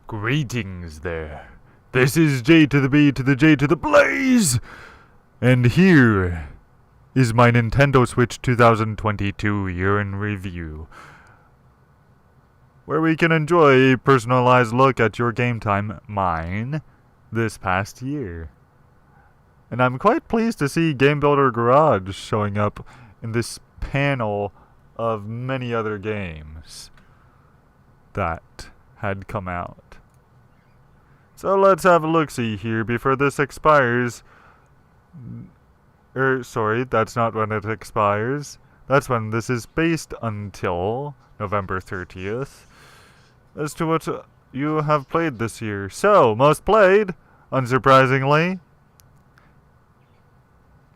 Greetings there. This is J to the B to the J to the Blaze! And here is my Nintendo Switch 2022 year in review, where we can enjoy a personalized look at your game time, mine, this past year. And I'm quite pleased to see Game Builder Garage showing up in this panel of many other games that had come out. So let's have a look-see here before this expires. Sorry, that's not when it expires. That's when this is based until November 30th. As to what you have played this year. So, most played, unsurprisingly,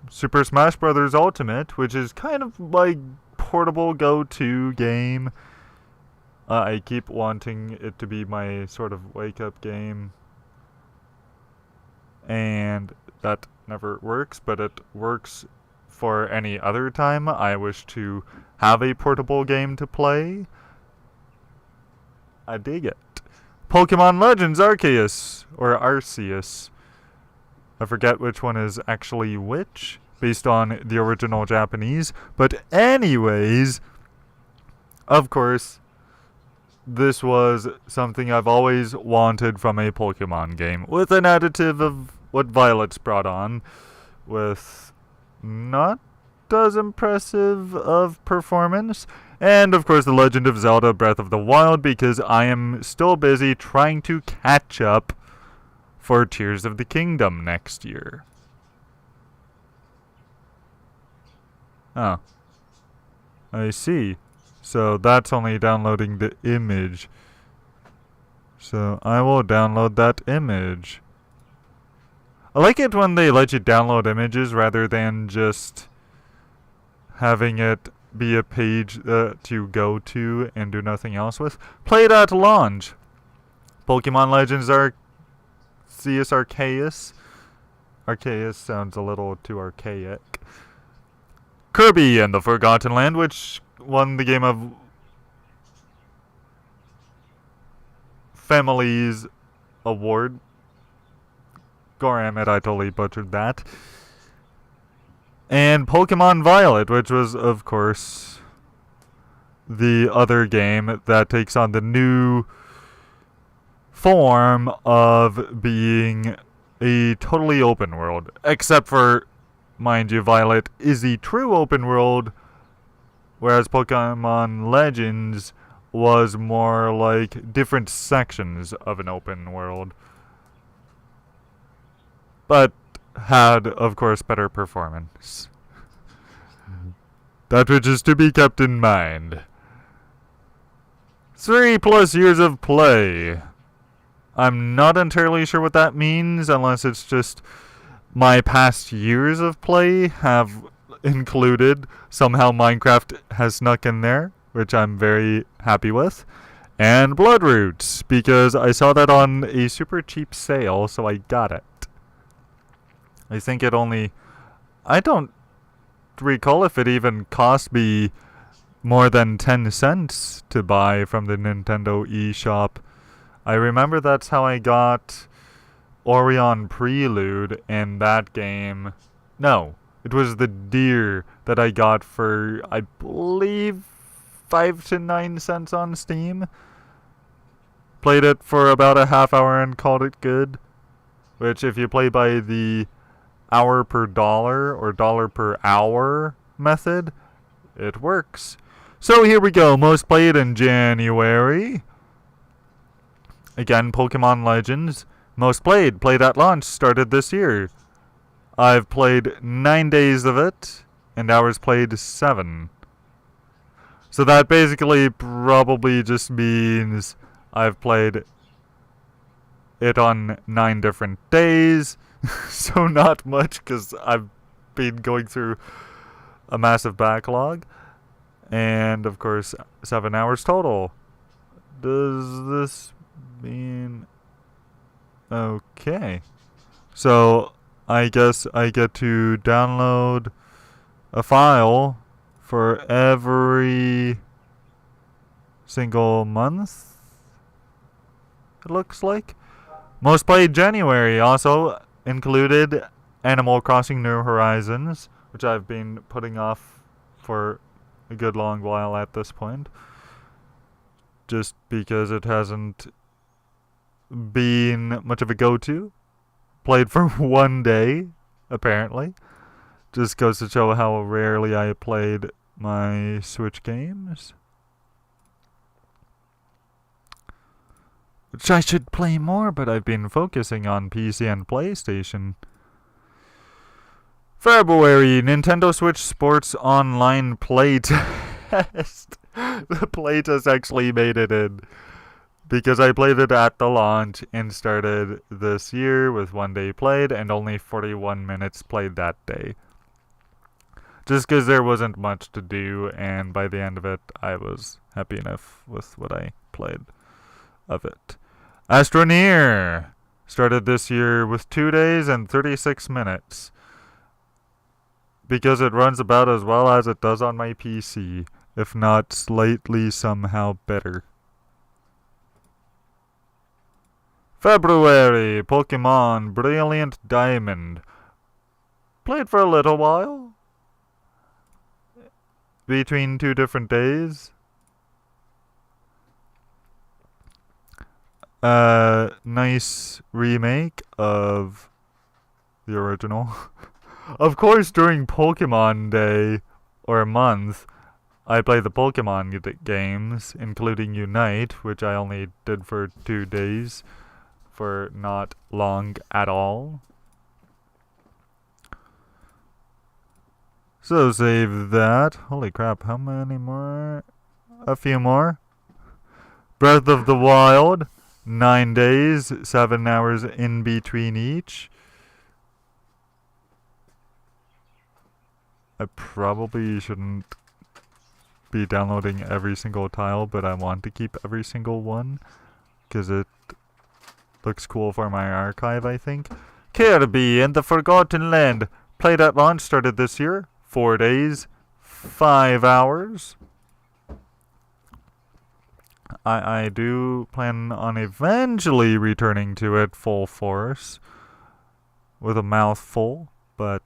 Super Smash Bros. Ultimate, which is kind of my portable go-to game. I keep wanting it to be my sort of wake-up game. And that never works, but it works for any other time I wish to have a portable game to play. I dig it. Pokemon Legends Arceus, or Arceus. I forget which one is actually which, based on the original Japanese. But anyways, of course, this was something I've always wanted from a Pokemon game, with an additive of what Violet's brought on, with not as impressive of performance, and of course The Legend of Zelda Breath of the Wild, because I am still busy trying to catch up for Tears of the Kingdom next year. Oh. I see. So that's only downloading the image. So I will download that image. I like it when they let you download images rather than just having it be a page to go to and do nothing else with. Played at launch. Pokemon Legends Arceus. Arceus sounds a little too archaic. Kirby and the Forgotten Land, which won the Game of Families Award. Goramit, I totally butchered that. And Pokemon Violet, which was, of course, the other game that takes on the new form of being a totally open world. Except for, mind you, Violet is the true open world, whereas Pokemon Legends was more like different sections of an open world. But had, of course, better performance. That which is to be kept in mind. 3+ years of play. I'm not entirely sure what that means, unless it's just my past years of play have included. Somehow Minecraft has snuck in there, which I'm very happy with. And Bloodroots, because I saw that on a super cheap sale, so I got it. I think it only... I don't recall if it even cost me more than 10 cents to buy from the Nintendo eShop. I remember that's how I got Orion Prelude in that game. No, it was the deer that I got for, I believe, 5 to 9 cents on Steam. Played it for about a half hour and called it good. Which, if you play by the hour per dollar or dollar per hour method, it works. So here we go, most played in January. Again, Pokemon Legends. Most played at launch, started this year. I've played 9 days of it, and hours played 7. So that basically probably just means I've played it on 9 different days. So not much, because I've been going through a massive backlog. And, of course, 7 hours total. Does this mean... Okay. So, I guess I get to download a file for every single month? it looks like. Most played January also included Animal Crossing New Horizons, which I've been putting off for a good long while at this point. Just because it hasn't been much of a go-to. Played for one day, apparently. Just goes to show how rarely I played my Switch games. Which I should play more, but I've been focusing on PC and PlayStation. February, Nintendo Switch Sports Online playtest. The playtest actually made it in. Because I played it at the launch and started this year with 1 day played and only 41 minutes played that day. Just because there wasn't much to do, and by the end of it, I was happy enough with what I played of it. Astroneer started this year with 2 days and 36 minutes. Because it runs about as well as it does on my PC, if not slightly somehow better. February, Pokemon Brilliant Diamond. Played for a little while. Between 2 different days. Nice remake of the original. Of course, during Pokemon Day, or month, I play the Pokemon games, including Unite, which I only did for 2 days, for not long at all. So save that. Holy crap, how many more? A few more. Breath of the Wild, 9 days, 7 hours in between each. I probably shouldn't be downloading every single tile, but I want to keep every single one, because it looks cool for my archive, I think. Kirby and the Forgotten Land. Played at launch, started this year. 4 days, 5 hours. I do plan on eventually returning to it full force with a mouthful, but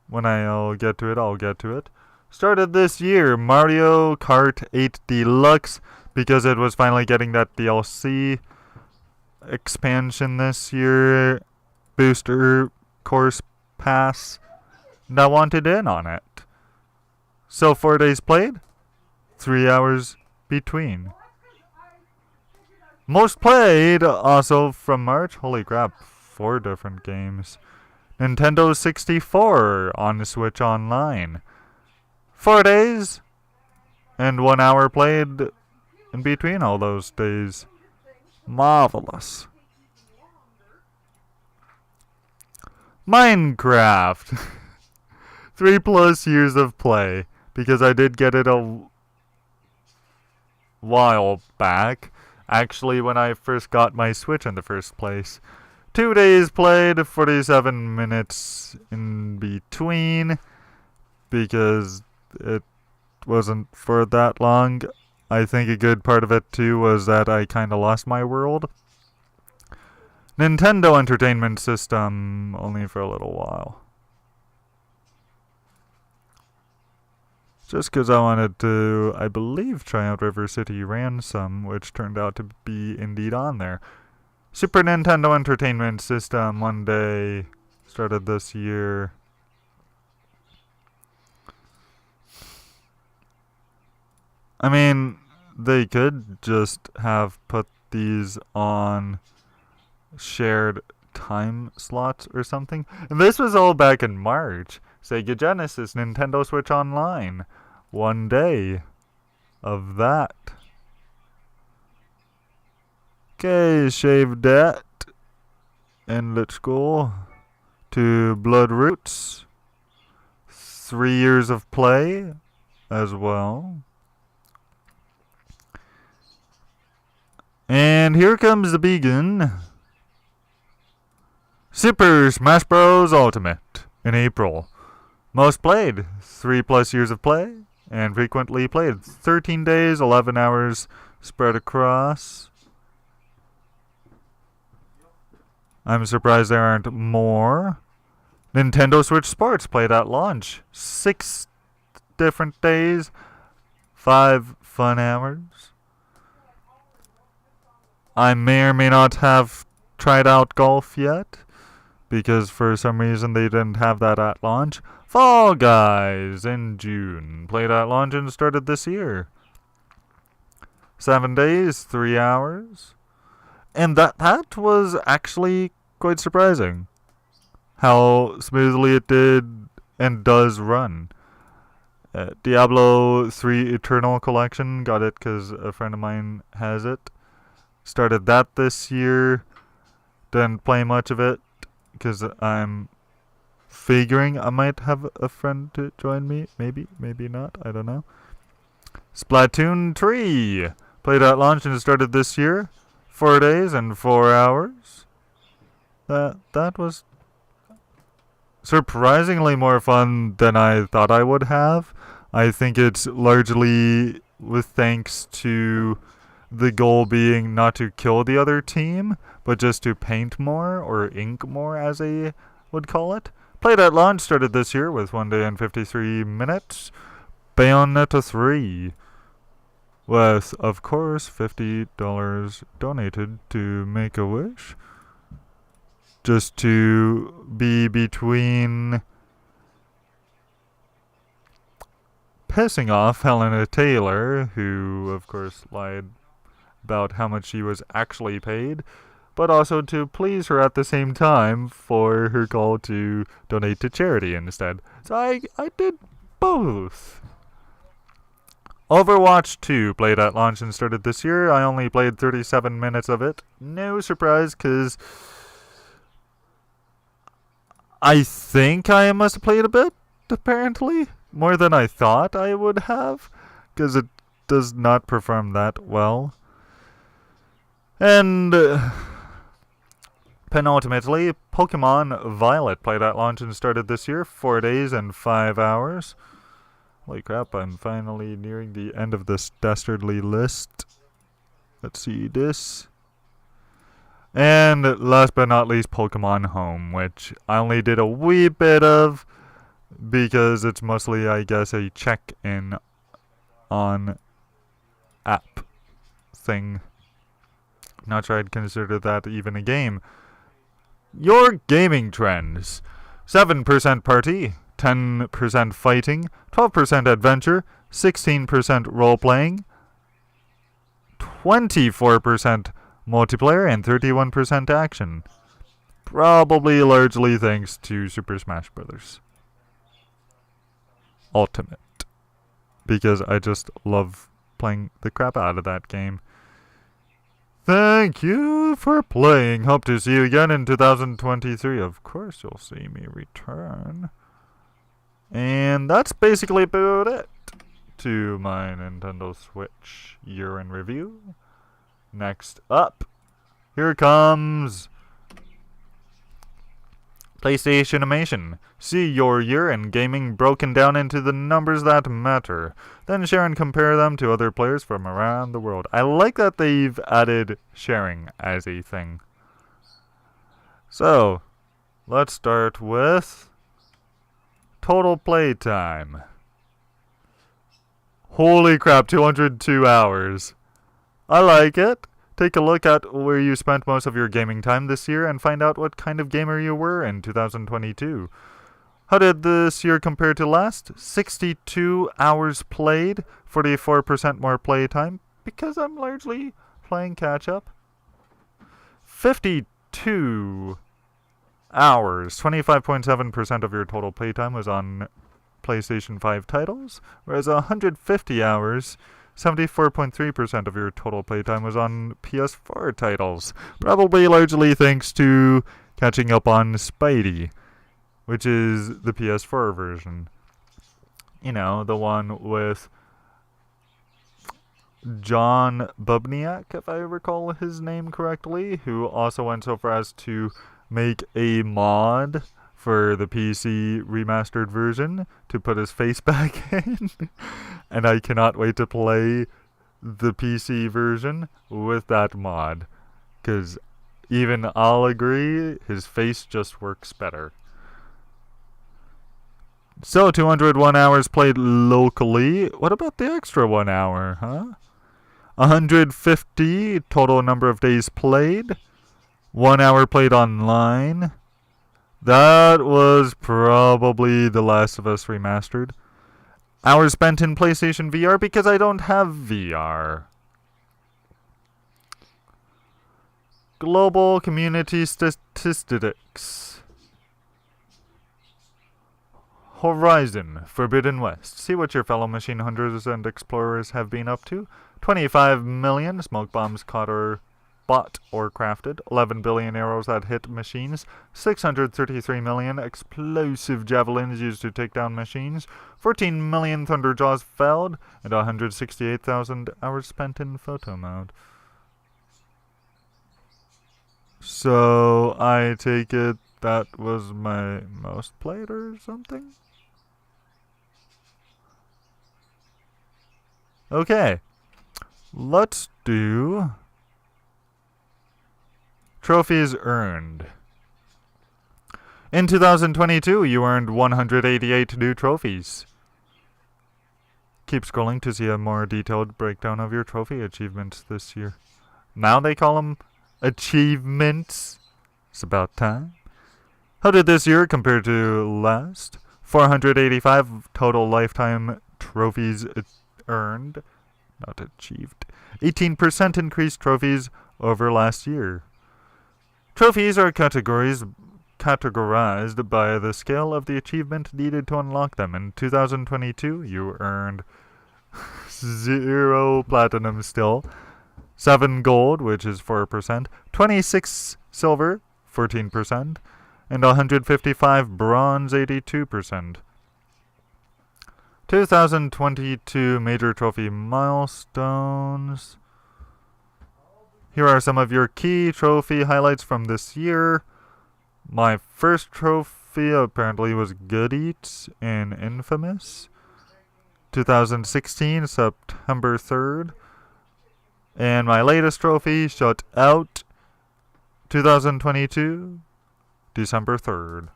when I'll get to it, I'll get to it. Started this year, Mario Kart 8 Deluxe, because it was finally getting that DLC expansion this year, booster course pass, and I wanted in on it. So 4 days played, 3 hours between. Most played also from March, holy crap, 4 different games. Nintendo 64 on the Switch Online. 4 days and 1 hour played in between all those days. Marvelous. Minecraft. 3+ years of play, because I did get it a while back. Actually, when I first got my Switch in the first place. 2 days played, 47 minutes in between, because it wasn't for that long. I think a good part of it too was that I kinda lost my world. Nintendo Entertainment System, only for a little while. Just because I wanted to, I believe, try out River City Ransom, which turned out to be indeed on there. Super Nintendo Entertainment System, 1 day, started this year. I mean, they could just have put these on shared time slots or something. And this was all back in March. Sega Genesis, Nintendo Switch Online. 1 day of that. Okay, save that. And let's go to Blood Roots. 3 years of play as well. And here comes the begin. Super Smash Bros. Ultimate in April. Most played, 3+ years of play, and frequently played. 13 days, 11 hours spread across. I'm surprised there aren't more. Nintendo Switch Sports played at launch. 6 different days, 5 fun hours. I may or may not have tried out golf yet, because for some reason they didn't have that at launch. Fall Guys in June played at launch and started this year. 7 days, 3 hours. And that was actually quite surprising. How smoothly it did and does run. Diablo 3 Eternal Collection, got it because a friend of mine has it. Started that this year. Didn't play much of it because I'm figuring I might have a friend to join me. Maybe, maybe not. I don't know. Splatoon 3 played at launch and started this year. 4 days and 4 hours. That was surprisingly more fun than I thought I would have. I think it's largely with thanks to the goal being not to kill the other team, but just to paint more, or ink more as they would call it. Played at launch, started this year with 1 day and 53 minutes. Bayonetta 3. With, of course, $50 donated to Make-A-Wish. Just to be between pissing off Helena Taylor, who, of course, lied about how much she was actually paid, but also to please her at the same time for her call to donate to charity instead. So I did both. Overwatch 2 played at launch and started this year. I only played 37 minutes of it. No surprise, because I think I must have played a bit, apparently. More than I thought I would have, because it does not perform that well. And penultimately, Pokemon Violet played at launch and started this year. 4 days and 5 hours. Holy crap, I'm finally nearing the end of this dastardly list. Let's see this. And last but not least, Pokemon Home, which I only did a wee bit of because it's mostly, I guess, a check-in on app thing. Not sure I'd consider that even a game. Your gaming trends. 7% party, 10% fighting, 12% adventure, 16% role-playing, 24% multiplayer, and 31% action. Probably largely thanks to Super Smash Bros. Ultimate. Because I just love playing the crap out of that game. Thank you for playing. Hope to see you again in 2023. Of course you'll see me return. And that's basically about it to my Nintendo Switch year in review. Next up, here comes PlayStation Animation. See your year in gaming broken down into the numbers that matter. Then share and compare them to other players from around the world. I like that they've added sharing as a thing. So, let's start with total playtime. Holy crap, 202 hours. I like it. Take a look at where you spent most of your gaming time this year and find out what kind of gamer you were in 2022. How did this year compare to last? 62 hours played, 44% more playtime, because I'm largely playing catch-up. 52 hours, 25.7% of your total playtime was on PlayStation 5 titles, whereas 150 hours, 74.3% of your total playtime was on PS4 titles. Probably largely thanks to catching up on Spidey, which is the PS4 version. You know, the one with John Bubniak, if I recall his name correctly, who also went so far as to make a mod for the PC remastered version to put his face back in. And I cannot wait to play the PC version with that mod, because Even I'll agree, his face just works better. So, 201 hours played locally. What about the extra 1 hour, huh? 150 total number of days played. 1 hour played online. That was probably The Last of Us Remastered. Hours spent in PlayStation VR because I don't have VR. Global community statistics. Horizon Forbidden West. See what your fellow machine hunters and explorers have been up to. 25 million smoke bombs caught or bought or crafted. 11 billion arrows that hit machines. 633 million explosive javelins used to take down machines. 14 million thunderjaws felled. And 168,000 hours spent in photo mode. So, I take it that was my most played or something? Okay. Let's do trophies earned. In 2022, you earned 188 new trophies. Keep scrolling to see a more detailed breakdown of your trophy achievements this year. Now they call them achievements. It's about time. How did this year compare to last? 485 total lifetime trophies earned, not achieved. 18% increased trophies over last year. Trophies are categorized by the scale of the achievement needed to unlock them. In 2022, you earned 0 platinum still, 7 gold, which is 4%, 26 silver, 14%, and 155 bronze, 82%. 2022 major trophy milestones. Here are some of your key trophy highlights from this year. My first trophy apparently was Good Eats in Infamous. 2016, September 3rd. And my latest trophy, Shut Out, 2022, December 3rd.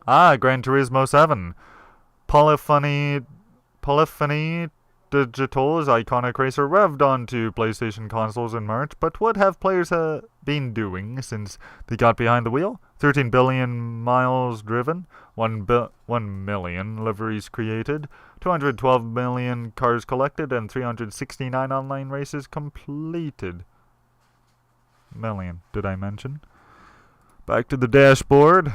Gran Turismo 7. Polyphony Digital's iconic racer revved onto PlayStation consoles in March, but what have players been doing since they got behind the wheel? 13 billion miles driven, 1 million liveries created, 212 million cars collected, and 369 online races completed. Million, did I mention? Back to the dashboard.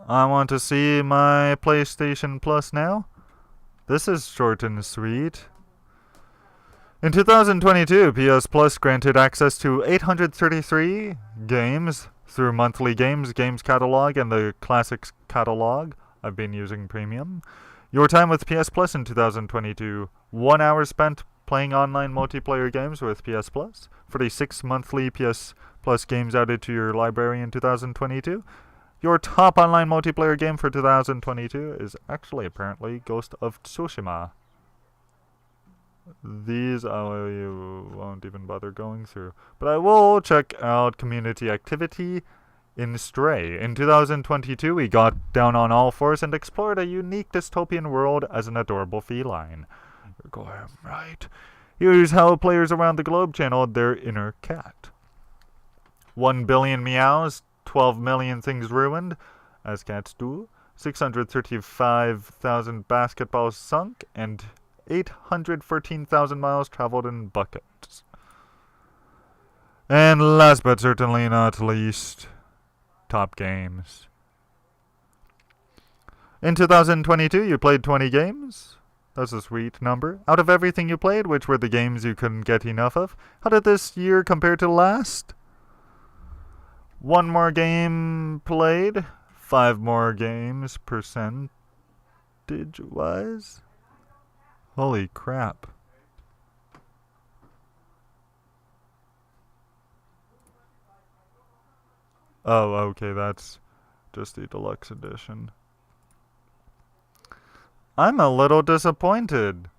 I want to see my PlayStation Plus now. This is short and sweet. In 2022, PS Plus granted access to 833 games through monthly games catalog, and the classics catalog. I've been using premium. Your time with PS Plus in 2022. 1 hour spent playing online multiplayer games with PS Plus. 46 monthly PS Plus games added to your library in 2022. Your top online multiplayer game for 2022 is actually apparently Ghost of Tsushima. These I won't even bother going through. But I will check out community activity in Stray. In 2022, we got down on all fours and explored a unique dystopian world as an adorable feline. You're going right. Here's how players around the globe channeled their inner cat. 1 billion meows, 12 million things ruined, as cats do, 635,000 basketballs sunk, and 814,000 miles traveled in buckets. And last but certainly not least, top games. In 2022, you played 20 games. That's a sweet number. Out of everything you played, which were the games you couldn't get enough of? How did this year compare to last? 1 more game played, 5 more games percentage-wise. Holy crap. Oh, okay, that's just the deluxe edition. I'm a little disappointed.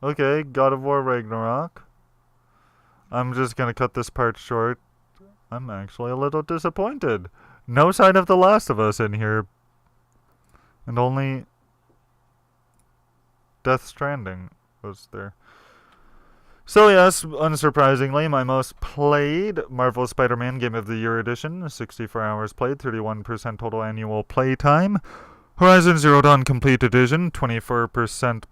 Okay, God of War Ragnarok. I'm just gonna cut this part short. I'm actually a little disappointed. No sign of The Last of Us in here. And only Death Stranding was there. So yes, unsurprisingly, my most played Marvel Spider-Man Game of the Year edition, 64 hours played, 31% total annual playtime. Horizon Zero Dawn Complete Edition, 24%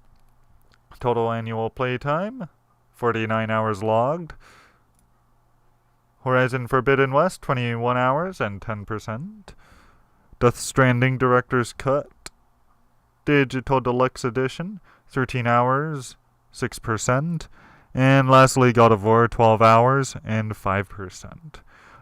total annual playtime, 49 hours logged. Horizon Forbidden West, 21 hours and 10%. Death Stranding Director's Cut, Digital Deluxe Edition, 13 hours, 6%. And lastly, God of War, 12 hours and 5%.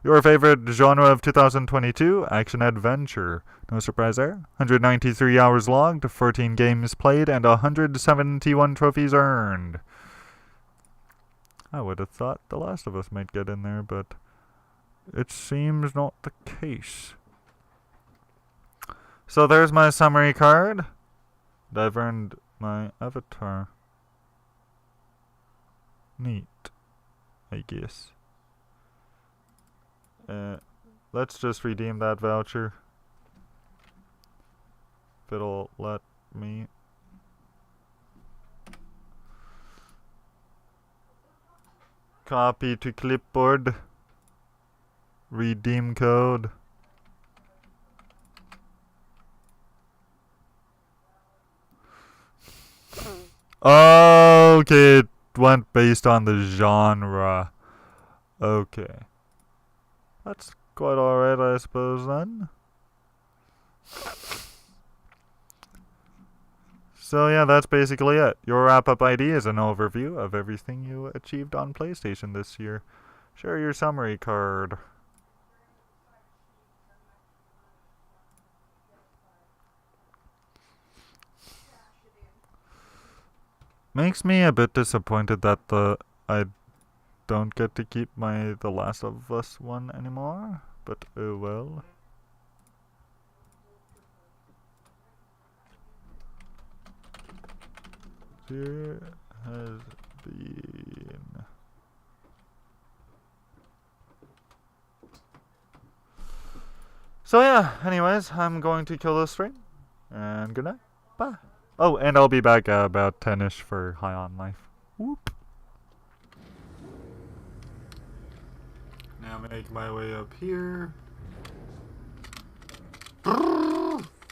Your favorite genre of 2022? Action-adventure. No surprise there. 193 hours logged, 14 games played, and 171 trophies earned. I would have thought The Last of Us might get in there, but it seems not the case. So there's my summary card. I've earned my avatar. Neat, I guess. Let's just redeem that voucher. If it'll let me. Copy to clipboard. Redeem code. Okay, it went based on the genre. Okay. That's quite alright, I suppose, then. So yeah, that's basically it. Your wrap-up ID is an overview of everything you achieved on PlayStation this year. Share your summary card. Makes me a bit disappointed that I don't get to keep my The Last of Us one anymore, but oh well. There has been. So yeah, anyways, I'm going to kill this stream, and good night. Bye. Oh, and I'll be back about 10ish for High on Life. Whoop. Now make my way up here.